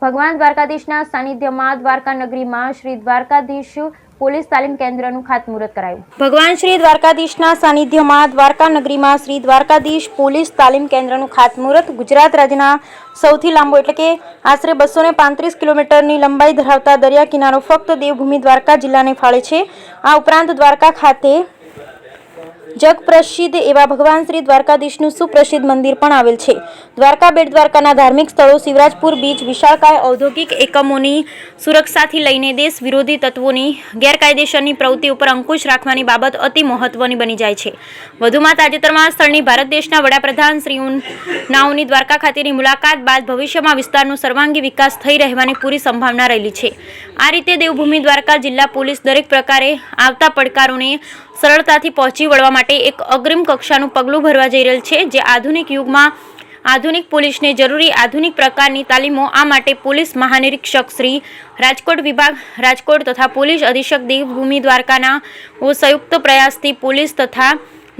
ભગવાન દ્વારકાધીશના સાનિધ્યમાં દ્વારકા નગરીમાં શ્રી દ્વારકાધીશ પોલીસ તાલીમ કેન્દ્રનું ખાતમુહૂર્ત કરાયું। ભગવાન શ્રી દ્વારકાધીશના સાનિધ્યમાં દ્વારકા નગરીમાં શ્રી દ્વારકાધીશ પોલીસ તાલીમ કેન્દ્રનું ખાતમુહૂર્ત। ગુજરાત રાજ્યના સૌથી લાંબો એટલે કે આશરે 235 કિલોમીટરની લંબાઈ ધરાવતા દરિયા કિનારો ફક્ત દેવભૂમિ દ્વારકા જિલ્લાને ફાળે છે। આ ઉપરાંત દ્વારકા ખાતે જગપ્રસિદ્ધ એવા ભગવાન શ્રી દ્વારકાધીશનું સુપ્રસિદ્ધ મંદિર પણ આવેલ છે। દ્વારકા બેટ દ્વારકાના ધાર્મિક સ્થળો શિવરાજપુર બીચ વિશાળકાય ઔદ્યોગિક એકમોની સુરક્ષાથી લઈને દેશ વિરોધી તત્વોની ગેરકાયદેસરની પ્રવૃત્તિ ઉપર અંકુશ રાખવાની બાબત અતિ મહત્વની બની જાય છે। વધુમાં તાજેતરમાં સ્થળની ભારત દેશના વડાપ્રધાન શ્રીઓની દ્વારકા ખાતેની મુલાકાત બાદ ભવિષ્યમાં વિસ્તારનો સર્વાંગી વિકાસ થઈ રહેવાની પૂરી સંભાવના રહેલી છે। આ રીતે દેવભૂમિ દ્વારકા જિલ્લા પોલીસ દરેક પ્રકારે આવતા પડકારોને સરળતાથી પહોંચી વળવા માટે એક અગ્રિમ કક્ષાનું પગલું ભરવા જઈ રહેલ છે, જે આધુનિક યુગમાં આધુનિક પોલીસને જરૂરી આધુનિક પ્રકારની તાલીમો આ માટે પોલીસ મહાનિરીક્ષક શ્રી રાજકોટ વિભાગ રાજકોટ તથા પોલીસ અધિક્ષક દેવભૂમિ દ્વારકાના સંયુક્ત પ્રયાસથી પોલીસ તથા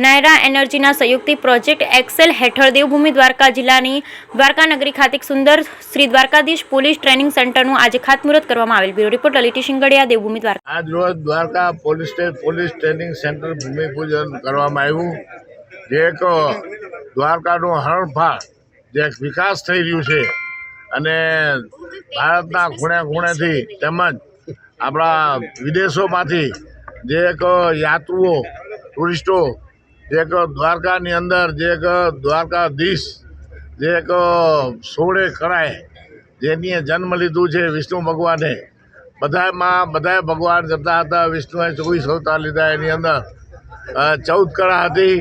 નાયરા એનર્જીના સંયુક્ત પ્રોજેક્ટ એક્સેલ હેઠળ દેવભૂમિ દ્વારકા જિલ્લાની દ્વારકા નગરી ખાતે સુંદર શ્રી દ્વારકાધીશ પોલીસ ટ્રેનિંગ સેન્ટરનું આજે ખાતમુહૂર્ત કરવામાં આવેલ। Bureau report Lalit Shingadiya, Devbhumi Dwarka. આજ રોજ દ્વારકા પોલીસ ટ્રેનિંગ સેન્ટર ભૂમિપૂજન કરવામાં આવ્યું, જે એક દ્વારકાનું હરણફાળ જે એક વિકાસ થઈ રહ્યું છે અને ભારતના ખૂણે ખૂણેથી તેમજ આપણા વિદેશોમાંથી જે એક યાત્રુઓ ટુરિસ્ટો જે એક દ્વારકાની અંદર જે એક દ્વારકાધીશ જે એક 16 કળાએ જેની જન્મ લીધું છે વિષ્ણુ ભગવાને, બધાય ભગવાન જતા હતા, વિષ્ણુએ 24 અવતાર લીધા, એની અંદર 14 કળા હતી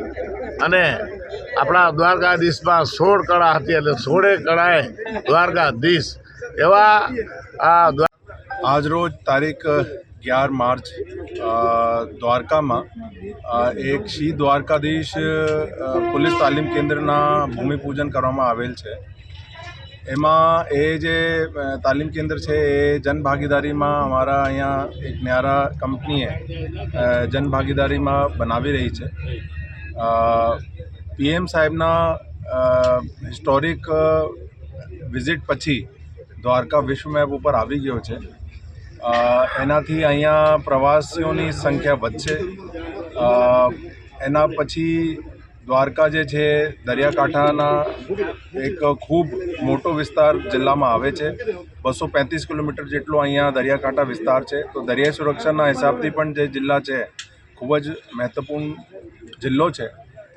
અને આપણા દ્વારકાધીશમાં 16 કળા હતી, એટલે 16 કળાએ દ્વારકાધીશ એવા આજરોજ તારીખ 11 માર્ચ દ્વારકામાં એક શ્રી દ્વારકાધીશ પોલીસ તાલીમ કેન્દ્રના ભૂમિપૂજન કરવામાં આવેલ છે। એમાં એ જે તાલીમ કેન્દ્ર છે એ જનભાગીદારીમાં અમારા અહીંયા એક ન્યારા કંપનીએ જનભાગીદારીમાં બનાવી રહી છે। PM સાહેબના હિસ્ટોરિક વિઝિટ પછી દ્વારકા વિશ્વ મેપ ઉપર આવી ગયો છે। એનાથી અહીંયા પ્રવાસીઓની સંખ્યા વધશે। એના પછી દ્વારકા જે છે દરિયાકાંઠાના એક ખૂબ મોટો વિસ્તાર જિલ્લામાં આવે છે। 235 કિલોમીટર જેટલો અહીંયા દરિયાકાંઠા વિસ્તાર છે, તો દરિયાઈ સુરક્ષાના હિસાબથી પણ જે જિલ્લા છે ખૂબ જ મહત્વપૂર્ણ જિલ્લો છે।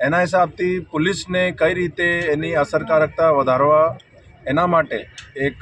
એના હિસાબથી પોલીસને કઈ રીતે એની અસરકારકતા વધારવા એના માટે એક